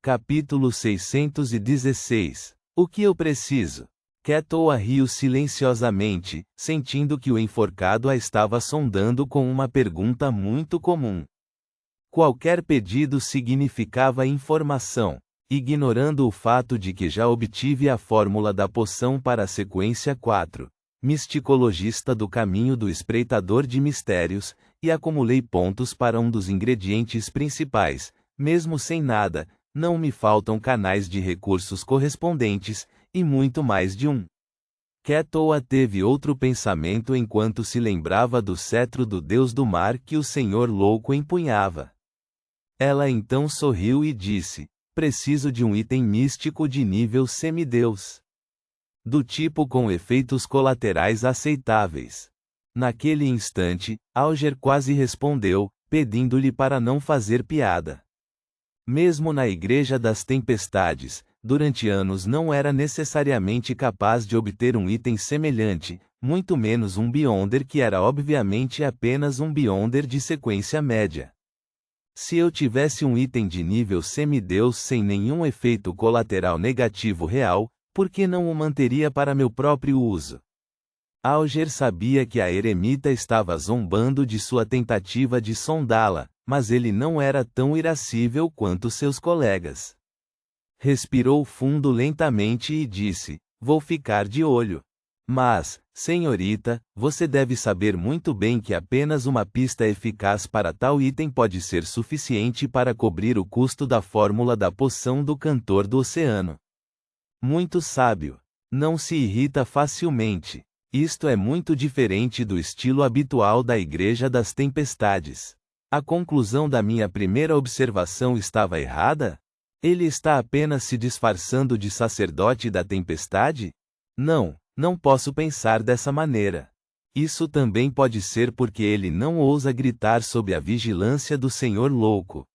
Capítulo 616. O que eu preciso? Ketoa riu silenciosamente, sentindo que o enforcado a estava sondando com uma pergunta muito comum. Qualquer pedido significava informação, ignorando o fato de que já obtive a fórmula da poção para a sequência 4, misticologista do caminho do espreitador de mistérios, e acumulei pontos para um dos ingredientes principais. Mesmo sem nada, não me faltam canais de recursos correspondentes, e muito mais de um. Ketoa teve outro pensamento enquanto se lembrava do cetro do deus do mar que o senhor louco empunhava. Ela então sorriu e disse: preciso de um item místico de nível semideus. Do tipo com efeitos colaterais aceitáveis. Naquele instante, Alger quase respondeu, pedindo-lhe para não fazer piada. Mesmo na Igreja das Tempestades, durante anos não era necessariamente capaz de obter um item semelhante, muito menos um Beyonder que era obviamente apenas um Beyonder de sequência média. Se eu tivesse um item de nível semideus sem nenhum efeito colateral negativo real, por que não o manteria para meu próprio uso? Alger sabia que a eremita estava zombando de sua tentativa de sondá-la, mas ele não era tão irascível quanto seus colegas. Respirou fundo lentamente e disse: vou ficar de olho. Mas, senhorita, você deve saber muito bem que apenas uma pista eficaz para tal item pode ser suficiente para cobrir o custo da fórmula da poção do cantor do oceano. Muito sábio. Não se irrita facilmente. Isto é muito diferente do estilo habitual da Igreja das Tempestades. A conclusão da minha primeira observação estava errada? Ele está apenas se disfarçando de sacerdote da tempestade? Não, não posso pensar dessa maneira. Isso também pode ser porque ele não ousa gritar sob a vigilância do senhor louco.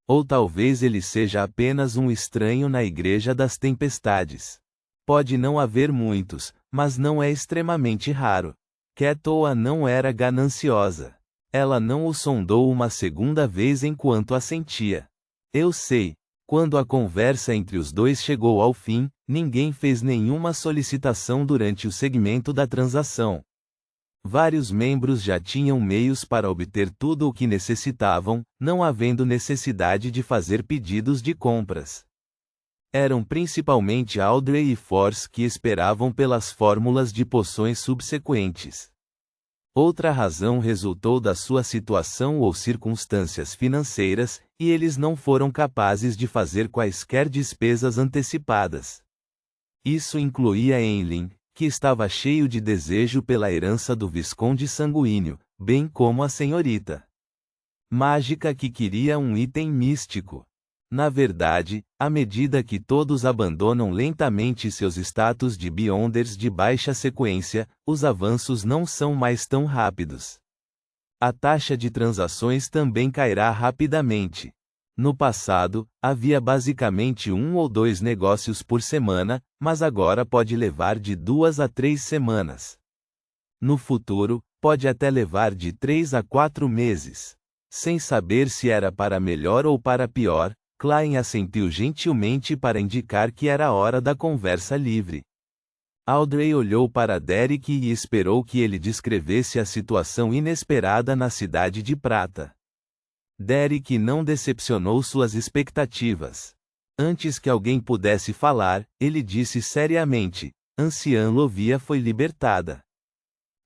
Ou talvez ele seja apenas um estranho na Igreja das Tempestades. Pode não haver muitos, mas não é extremamente raro. Ketoa não era gananciosa. Ela não o sondou uma segunda vez enquanto assentia. Eu sei. Quando a conversa entre os dois chegou ao fim, ninguém fez nenhuma solicitação durante o segmento da transação. Vários membros já tinham meios para obter tudo o que necessitavam, não havendo necessidade de fazer pedidos de compras. Eram principalmente Audrey e Force que esperavam pelas fórmulas de poções subsequentes. Outra razão resultou da sua situação ou circunstâncias financeiras, e eles não foram capazes de fazer quaisquer despesas antecipadas. Isso incluía Enlin, que estava cheio de desejo pela herança do Visconde Sanguíneo, bem como a senhorita Mágica que queria um item místico. Na verdade, à medida que todos abandonam lentamente seus status de Beyonders de baixa sequência, os avanços não são mais tão rápidos. A taxa de transações também cairá rapidamente. No passado, havia basicamente 1 ou 2 negócios por semana, mas agora pode levar de 2 a 3 semanas. No futuro, pode até levar de 3 a 4 meses. Sem saber se era para melhor ou para pior, Klein assentiu gentilmente para indicar que era a hora da conversa livre. Audrey olhou para Derek e esperou que ele descrevesse a situação inesperada na Cidade de Prata. Derek não decepcionou suas expectativas. Antes que alguém pudesse falar, ele disse seriamente: Anciã Lovia foi libertada.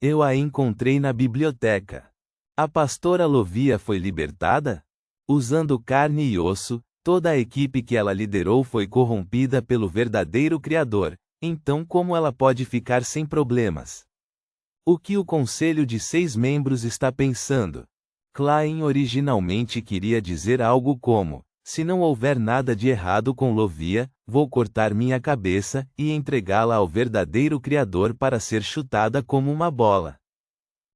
Eu a encontrei na biblioteca. A pastora Lovia foi libertada? Usando carne e osso, toda a equipe que ela liderou foi corrompida pelo verdadeiro Criador, então como ela pode ficar sem problemas? O que o Conselho de 6 membros está pensando? Klein originalmente queria dizer algo como: se não houver nada de errado com Lovia, vou cortar minha cabeça e entregá-la ao verdadeiro Criador para ser chutada como uma bola.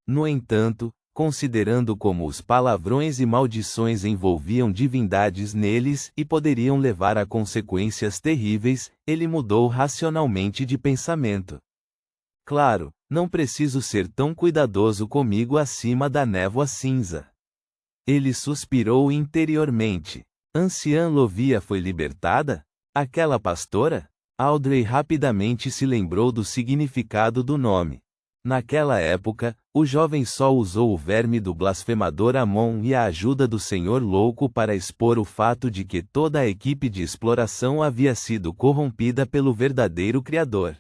No entanto, considerando como os palavrões e maldições envolviam divindades neles e poderiam levar a consequências terríveis, ele mudou racionalmente de pensamento. Claro, não preciso ser tão cuidadoso comigo acima da névoa cinza. Ele suspirou interiormente. Anciã Lovia foi libertada? Aquela pastora? Audrey rapidamente se lembrou do significado do nome. Naquela época, o jovem só usou o verme do blasfemador Amon e a ajuda do Senhor Louco para expor o fato de que toda a equipe de exploração havia sido corrompida pelo verdadeiro Criador.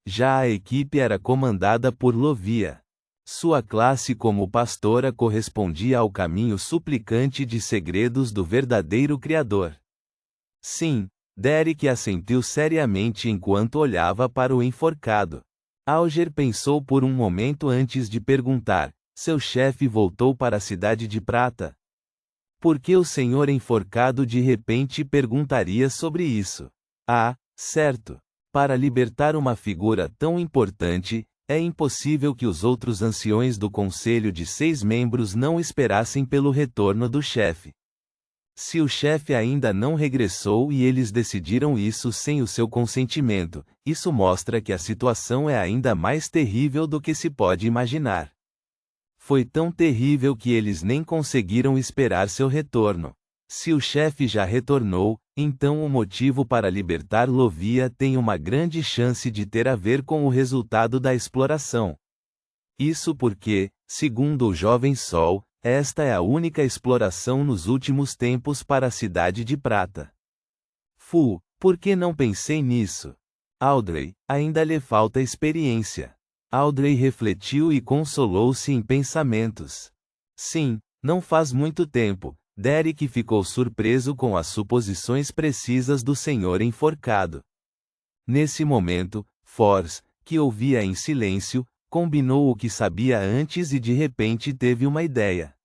Já a equipe era comandada por Lovia. Sua classe como pastora correspondia ao caminho suplicante de segredos do verdadeiro Criador. Sim, Derek assentiu seriamente enquanto olhava para o enforcado. Alger pensou por um momento antes de perguntar. Seu chefe voltou para a Cidade de Prata. Por que o senhor enforcado de repente perguntaria sobre isso? Ah, certo. Para libertar uma figura tão importante, é impossível que os outros anciões do conselho de 6 membros não esperassem pelo retorno do chefe. Se o chefe ainda não regressou e eles decidiram isso sem o seu consentimento, isso mostra que a situação é ainda mais terrível do que se pode imaginar. Foi tão terrível que eles nem conseguiram esperar seu retorno. Se o chefe já retornou, então o motivo para libertar Lovia tem uma grande chance de ter a ver com o resultado da exploração. Isso porque, segundo o Jovem Sol, esta é a única exploração nos últimos tempos para a Cidade de Prata. Por que não pensei nisso? Audrey, ainda lhe falta experiência. Audrey refletiu e consolou-se em pensamentos. Sim, não faz muito tempo. Derek ficou surpreso com as suposições precisas do senhor enforcado. Nesse momento, Force, que ouvia em silêncio, combinou o que sabia antes e de repente teve uma ideia.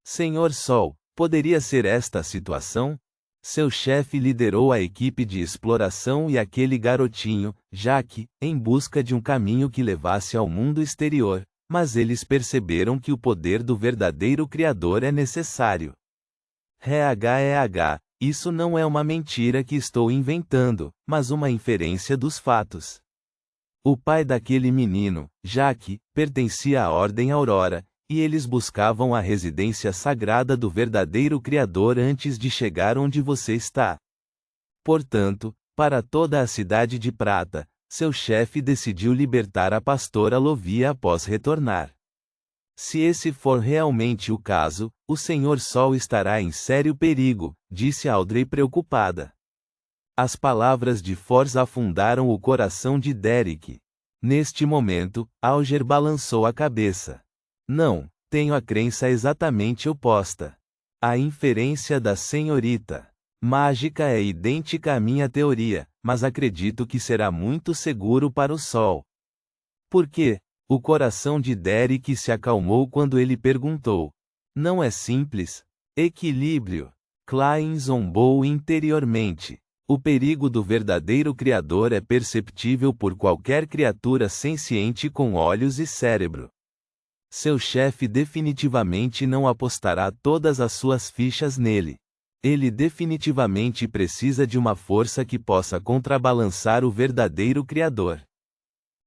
Senhor Sol, poderia ser esta a situação? Seu chefe liderou a equipe de exploração e aquele garotinho, Jack, em busca de um caminho que levasse ao mundo exterior, mas eles perceberam que o poder do verdadeiro Criador é necessário. Isso não é uma mentira que estou inventando, mas uma inferência dos fatos. O pai daquele menino, Jack, pertencia à Ordem Aurora, e eles buscavam a residência sagrada do verdadeiro Criador antes de chegar onde você está. Portanto, para toda a Cidade de Prata, seu chefe decidiu libertar a pastora Lovia após retornar. Se esse for realmente o caso, o Senhor Sol estará em sério perigo, disse Audrey preocupada. As palavras de Force afundaram o coração de Derek. Neste momento, Alger balançou a cabeça. Não, tenho a crença exatamente oposta. A inferência da senhorita mágica é idêntica à minha teoria, mas acredito que será muito seguro para o Sol. Por quê? O coração de Derek se acalmou quando ele perguntou. Não é simples? Equilíbrio. Klein zombou interiormente. O perigo do verdadeiro Criador é perceptível por qualquer criatura senciente com olhos e cérebro. Seu chefe definitivamente não apostará todas as suas fichas nele. Ele definitivamente precisa de uma força que possa contrabalançar o verdadeiro Criador.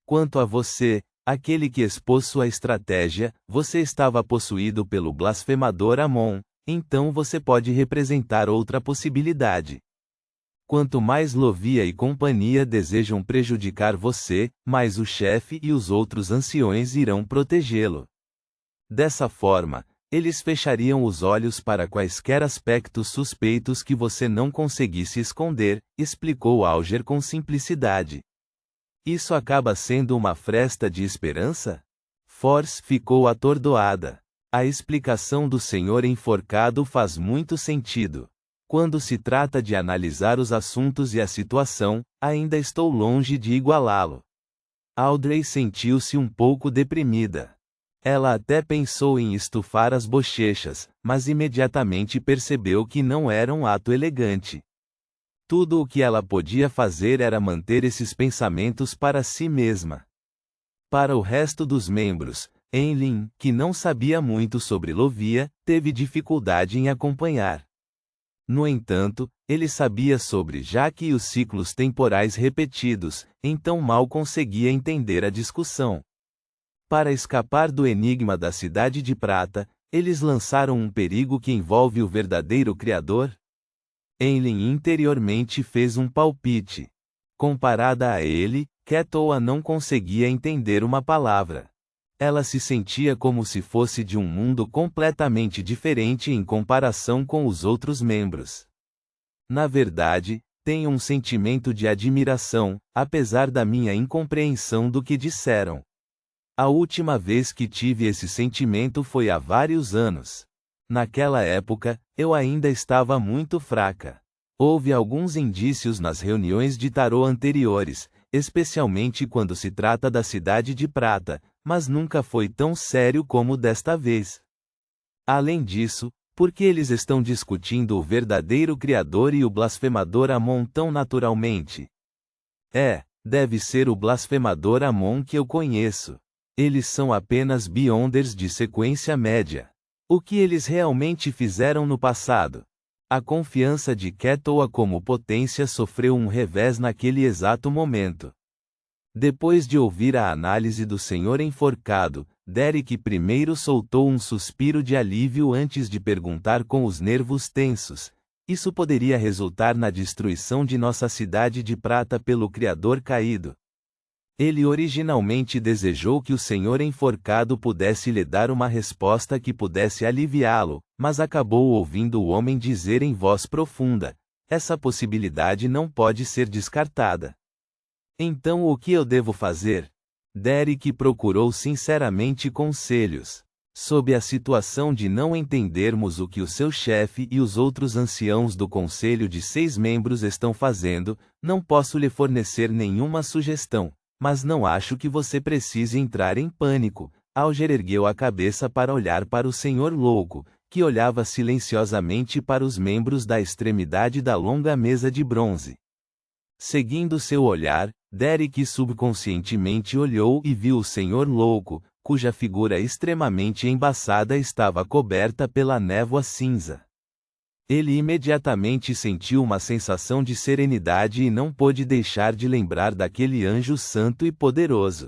Quanto a você, aquele que expôs sua estratégia, você estava possuído pelo blasfemador Amon, então você pode representar outra possibilidade. Quanto mais Lovia e companhia desejam prejudicar você, mais o chefe e os outros anciões irão protegê-lo. Dessa forma, eles fechariam os olhos para quaisquer aspectos suspeitos que você não conseguisse esconder, explicou Alger com simplicidade. Isso acaba sendo uma fresta de esperança? Force ficou atordoada. A explicação do senhor enforcado faz muito sentido. Quando se trata de analisar os assuntos e a situação, ainda estou longe de igualá-lo. Audrey sentiu-se um pouco deprimida. Ela até pensou em estufar as bochechas, mas imediatamente percebeu que não era um ato elegante. Tudo o que ela podia fazer era manter esses pensamentos para si mesma. Para o resto dos membros, Enlin, que não sabia muito sobre Lovia, teve dificuldade em acompanhar. No entanto, ele sabia sobre Jack e os ciclos temporais repetidos, então mal conseguia entender a discussão. Para escapar do enigma da Cidade de Prata, eles lançaram um perigo que envolve o verdadeiro Criador? Eileen interiormente fez um palpite. Comparada a ele, Ketoa não conseguia entender uma palavra. Ela se sentia como se fosse de um mundo completamente diferente em comparação com os outros membros. Na verdade, tenho um sentimento de admiração, apesar da minha incompreensão do que disseram. A última vez que tive esse sentimento foi há vários anos. Naquela época, eu ainda estava muito fraca. Houve alguns indícios nas reuniões de tarô anteriores, especialmente quando se trata da Cidade de Prata, mas nunca foi tão sério como desta vez. Além disso, por que eles estão discutindo o verdadeiro Criador e o blasfemador Amon tão naturalmente? Deve ser o blasfemador Amon que eu conheço. Eles são apenas Beyonders de sequência média. O que eles realmente fizeram no passado? A confiança de Ketoa como potência sofreu um revés naquele exato momento. Depois de ouvir a análise do Senhor enforcado, Derek primeiro soltou um suspiro de alívio antes de perguntar com os nervos tensos: isso poderia resultar na destruição de nossa Cidade de Prata pelo Criador caído? Ele originalmente desejou que o Senhor enforcado pudesse lhe dar uma resposta que pudesse aliviá-lo, mas acabou ouvindo o homem dizer em voz profunda: essa possibilidade não pode ser descartada. Então o que eu devo fazer? Derek procurou sinceramente conselhos. Sob a situação de não entendermos o que o seu chefe e os outros anciãos do conselho de 6 membros estão fazendo, não posso lhe fornecer nenhuma sugestão, mas não acho que você precise entrar em pânico. Alger ergueu a cabeça para olhar para o senhor louco, que olhava silenciosamente para os membros da extremidade da longa mesa de bronze. Seguindo seu olhar, Derek subconscientemente olhou e viu o senhor louco, cuja figura extremamente embaçada estava coberta pela névoa cinza. Ele imediatamente sentiu uma sensação de serenidade e não pôde deixar de lembrar daquele anjo santo e poderoso.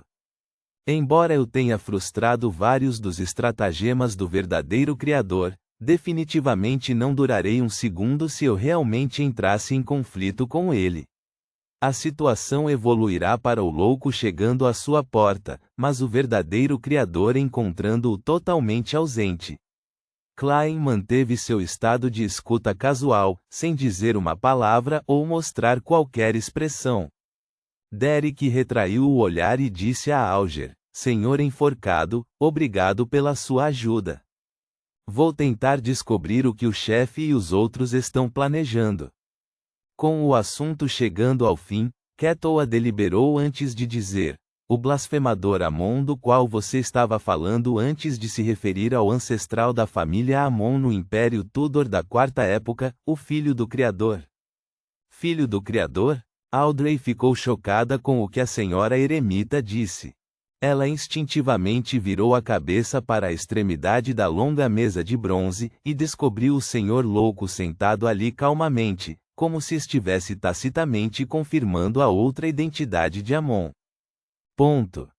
Embora eu tenha frustrado vários dos estratagemas do verdadeiro Criador, definitivamente não durarei um segundo se eu realmente entrasse em conflito com ele. A situação evoluirá para o louco chegando à sua porta, mas o verdadeiro Criador encontrando-o totalmente ausente. Klein manteve seu estado de escuta casual, sem dizer uma palavra ou mostrar qualquer expressão. Derek retraiu o olhar e disse a Alger: Senhor enforcado, obrigado pela sua ajuda. Vou tentar descobrir o que o chefe e os outros estão planejando. Com o assunto chegando ao fim, Ketoa deliberou antes de dizer: o blasfemador Amon do qual você estava falando antes de se referir ao ancestral da família Amon no Império Tudor da Quarta Época, o filho do Criador. Filho do Criador? Audrey ficou chocada com o que a senhora eremita disse. Ela instintivamente virou a cabeça para a extremidade da longa mesa de bronze, e descobriu o senhor louco sentado ali calmamente, como se estivesse tacitamente confirmando a outra identidade de Amon. Ponto.